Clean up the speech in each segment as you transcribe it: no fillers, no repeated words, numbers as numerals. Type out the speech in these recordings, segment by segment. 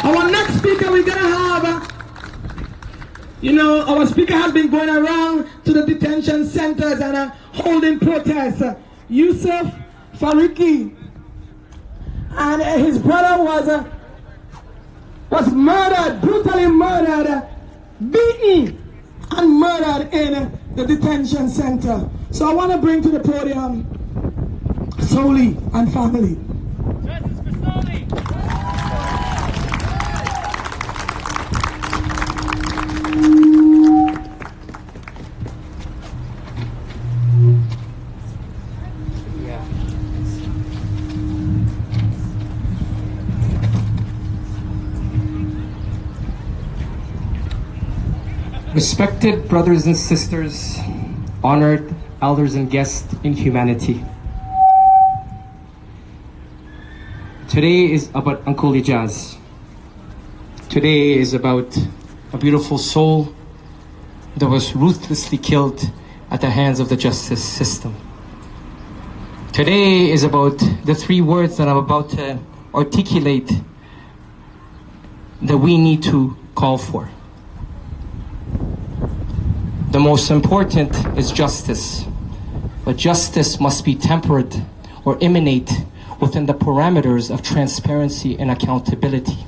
Our next speaker we're gonna have, our speaker has been going around to the detention centers and holding protests. Yusuf Farooqi, and his brother was murdered, brutally murdered, beaten and murdered in the detention center. So I want to bring to the podium Soli and family. Justice for Soli! Respected brothers and sisters, honored elders and guests in humanity. Today is about Uncle Ejaz. Today is about a beautiful soul that was ruthlessly killed at the hands of the justice system. Today is about the three words that I'm about to articulate that we need to call for. The most important is justice, but justice must be tempered or emanate within the parameters of transparency and accountability.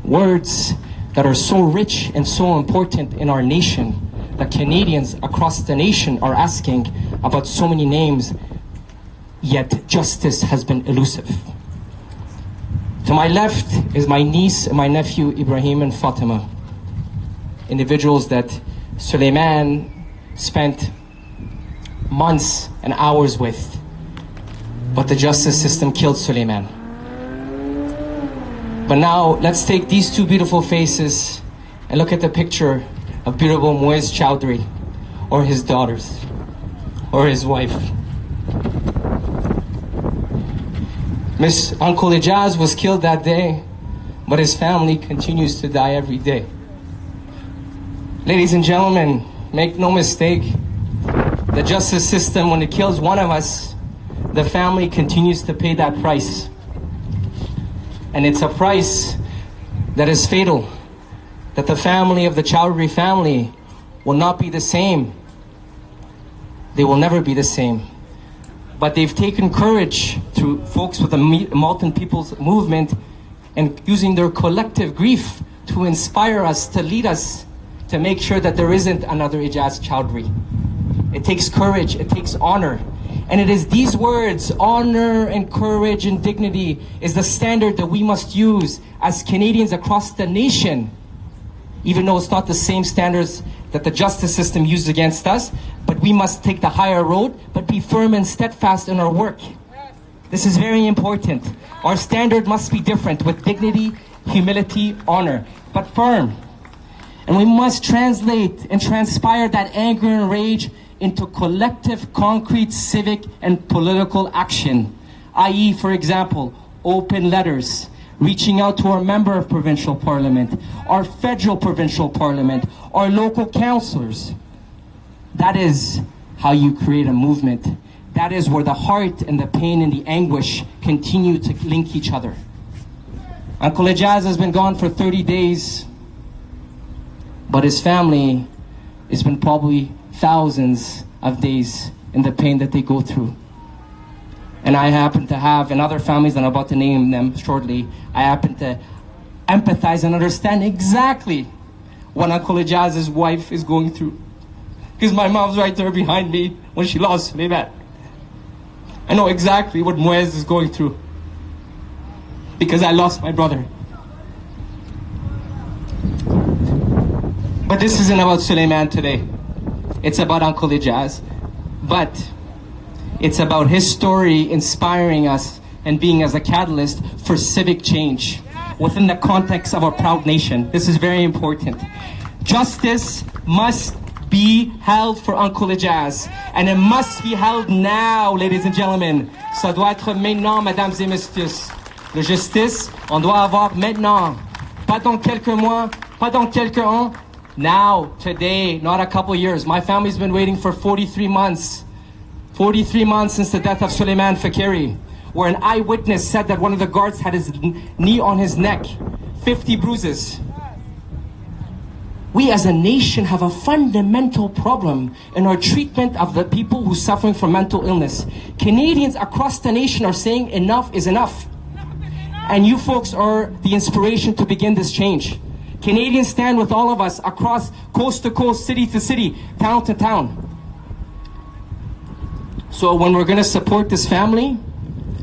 Words that are so rich and so important in our nation that Canadians across the nation are asking about so many names, yet justice has been elusive. To my left is my niece and my nephew Ibrahim and Fatima, individuals that Suleiman spent months and hours with, but the justice system killed Suleiman. But now let's take these two beautiful faces and look at the picture of beautiful Muez Chowdhury, or his daughters, or his wife. Uncle Ejaz was killed that day, but his family continues to die every day. Ladies and gentlemen, make no mistake, the justice system, when it kills one of us, the family continues to pay that price. And it's a price that is fatal, that the family of the Chowdhury family will not be the same. They will never be the same. But they've taken courage through folks with the Malton People's Movement and using their collective grief to inspire us, to lead us, to make sure that there isn't another Ejaz Chowdhury. It takes courage, it takes honor. And it is these words, honor and courage and dignity, is the standard that we must use as Canadians across the nation, even though it's not the same standards that the justice system uses against us, but we must take the higher road, but be firm and steadfast in our work. This is very important. Our standard must be different, with dignity, humility, honor, but firm. And we must translate and transpire that anger and rage into collective, concrete, civic, and political action. I.e., for example, open letters, reaching out to our member of provincial parliament, our federal provincial parliament, our local councillors. That is how you create a movement. That is where the heart and the pain and the anguish continue to link each other. Uncle Ejaz has been gone for 30 days. But his family has been probably thousands of days in the pain that they go through. And I happen to have, and other families, and I'm about to name them shortly, I happen to empathize and understand exactly what Uncle Ejaz's wife is going through. Because my mom's right there behind me when she lost Suleiman. I know exactly what Muez is going through, because I lost my brother. But this isn't about Suleiman today. It's about Uncle Ejaz. But it's about his story inspiring us and being as a catalyst for civic change within the context of our proud nation. This is very important. Justice must be held for Uncle Ejaz. And it must be held now, ladies and gentlemen. Ça doit être maintenant, mesdames et messieurs. La justice, on doit avoir maintenant. Pas dans quelques mois, pas dans quelques ans. Now, today, not a couple years. My family's been waiting for 43 months. 43 months since the death of Suleiman Fakiri, where an eyewitness said that one of the guards had his knee on his neck 50 bruises. We as a nation have a fundamental problem in our treatment of the people who are suffering from mental illness. Canadians across the nation are saying enough is enough. And you folks are the inspiration to begin this change. Canadians stand with all of us across coast to coast, city to city, town to town. So when we're going to support this family,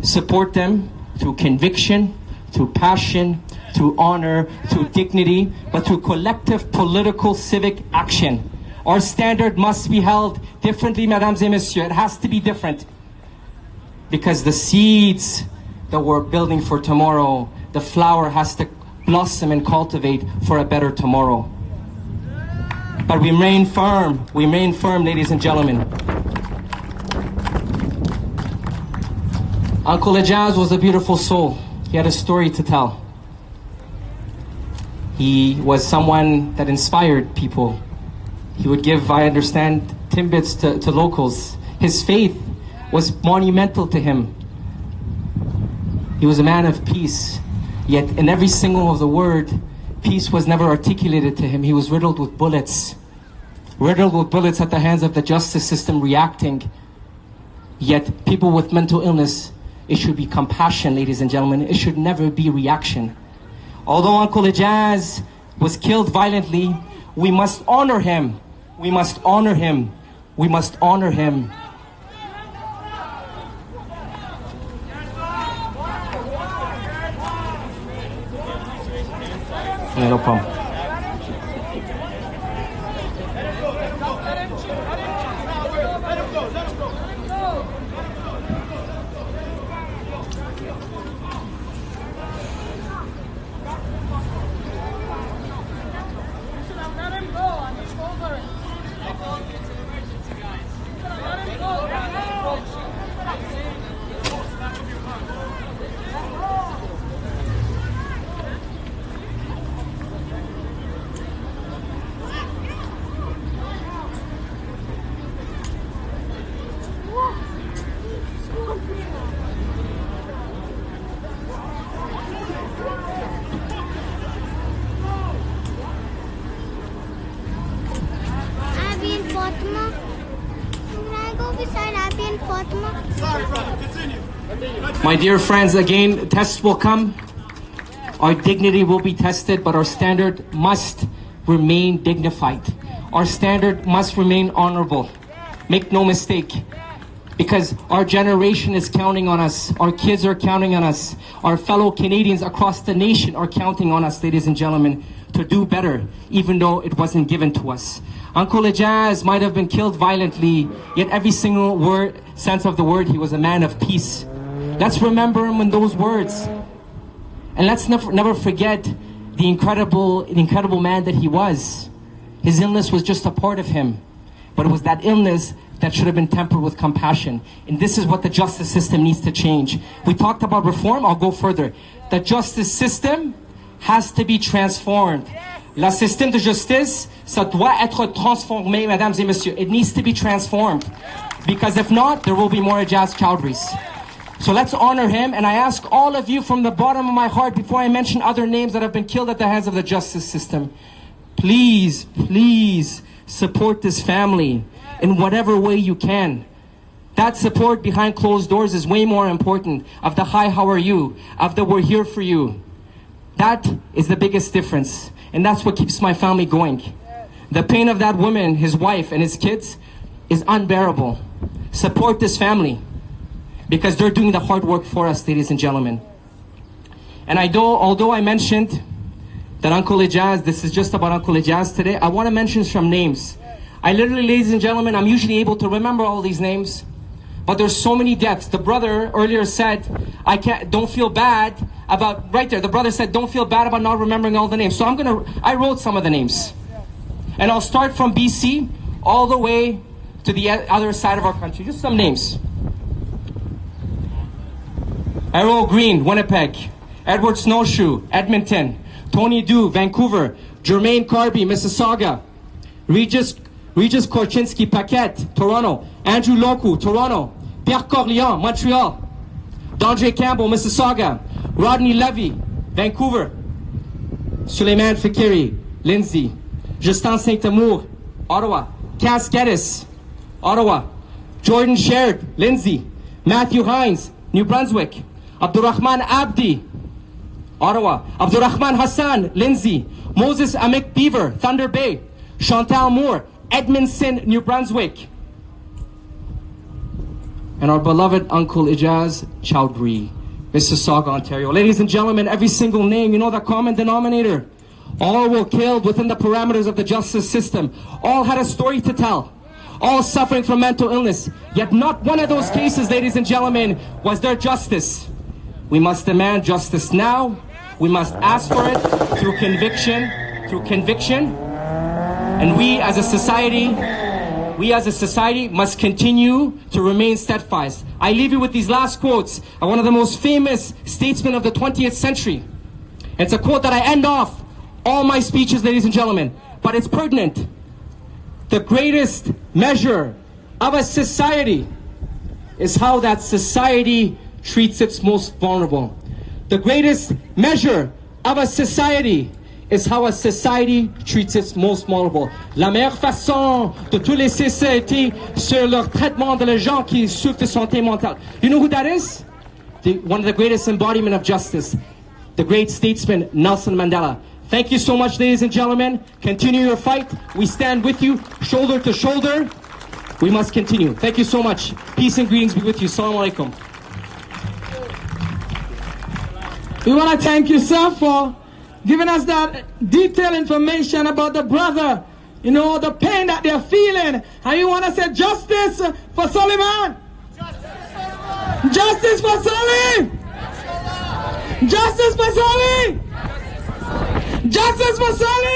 support them through conviction, through passion, through honor, through dignity, but through collective political civic action. Our standard must be held differently, mesdames et messieurs. It has to be different. Because the seeds that we're building for tomorrow, the flower has to blossom and cultivate for a better tomorrow. But we remain firm, ladies and gentlemen. Uncle Ejaz was a beautiful soul. He had a story to tell. He was someone that inspired people. He would give, I understand, timbits to locals. His faith was monumental to him. He was a man of peace. Yet in every single of the word, peace was never articulated to him. He was riddled with bullets. Riddled with bullets at the hands of the justice system reacting. Yet people with mental illness, it should be compassion, ladies and gentlemen. It should never be reaction. Although Uncle Ejaz was killed violently, we must honor him. We must honor him. We must honor him. Yeah, no problem. My dear friends, again, tests will come. Our dignity will be tested, but our standard must remain dignified. Our standard must remain honorable. Make no mistake, because our generation is counting on us. Our kids are counting on us. Our fellow Canadians across the nation are counting on us, ladies and gentlemen, to do better, even though it wasn't given to us. Uncle Ejaz might have been killed violently, yet every single sense of the word, he was a man of peace. Let's remember him in those words. And let's never forget the incredible man that he was. His illness was just a part of him. But it was that illness that should have been tempered with compassion. And this is what the justice system needs to change. We talked about reform, I'll go further. The justice system has to be transformed. Le système de justice, ça doit être transformé, mesdames et messieurs. It needs to be transformed. Because if not, there will be more Ejaz Chowdhuries. So let's honor him, and I ask all of you from the bottom of my heart, before I mention other names that have been killed at the hands of the justice system, please, please support this family in whatever way you can. That support behind closed doors is way more important. Of the hi, how are you? Of the we're here for you. That is the biggest difference. And that's what keeps my family going. The pain of that woman, his wife, and his kids is unbearable. Support this family, because they're doing the hard work for us, ladies and gentlemen. And although I mentioned that Uncle Ejaz, this is just about Uncle Ejaz today, I want to mention some names. I literally, ladies and gentlemen, I'm usually able to remember all these names, but there's so many deaths. The brother earlier said, don't feel bad about, right there, the brother said, don't feel bad about not remembering all the names. So I wrote some of the names. And I'll start from BC all the way to the other side of our country. Just some names. Errol Green, Winnipeg. Edward Snowshoe, Edmonton. Tony Du, Vancouver. Jermaine Carby, Mississauga. Regis Korchinski, Paquette, Toronto. Andrew Loku, Toronto. Pierre Corleon, Montreal. D'Andre Campbell, Mississauga. Rodney Levy, Vancouver. Suleiman Fikiri, Lindsay. Justin Saint-Amour, Ottawa. Cass Geddes, Ottawa. Jordan Shared, Lindsay. Matthew Hines, New Brunswick. Abdurrahman Abdi, Ottawa. Abdurrahman Hassan, Lindsay. Moses Amik Beaver, Thunder Bay. Chantal Moore, Edmondson, New Brunswick. And our beloved uncle Ejaz Chowdhury, Mississauga, Ontario. Ladies and gentlemen, every single name, you know the common denominator. All were killed within the parameters of the justice system. All had a story to tell. All suffering from mental illness. Yet not one of those cases, ladies and gentlemen, was there justice. We must demand justice now. We must ask for it through conviction. And we as a society must continue to remain steadfast. I leave you with these last quotes of one of the most famous statesmen of the 20th century. It's a quote that I end off all my speeches, ladies and gentlemen, but it's pertinent. The greatest measure of a society is how that society treats its most vulnerable. The greatest measure of a society is how a society treats its most vulnerable. La meilleure façon de tous les sociétés sur leur traitement de les gens qui souffrent de santé mentale. You know who that is? One of the greatest embodiment of justice, the great statesman Nelson Mandela. Thank you so much, ladies and gentlemen. Continue your fight. We stand with you, shoulder to shoulder. We must continue. Thank you so much. Peace and greetings be with you. Assalamu alaikum. We want to thank you, sir, for giving us that detailed information about the brother, you know, the pain that they're feeling. And you want to say justice for Suleiman? Justice for Soli! Justice for Soli! Justice for Soli!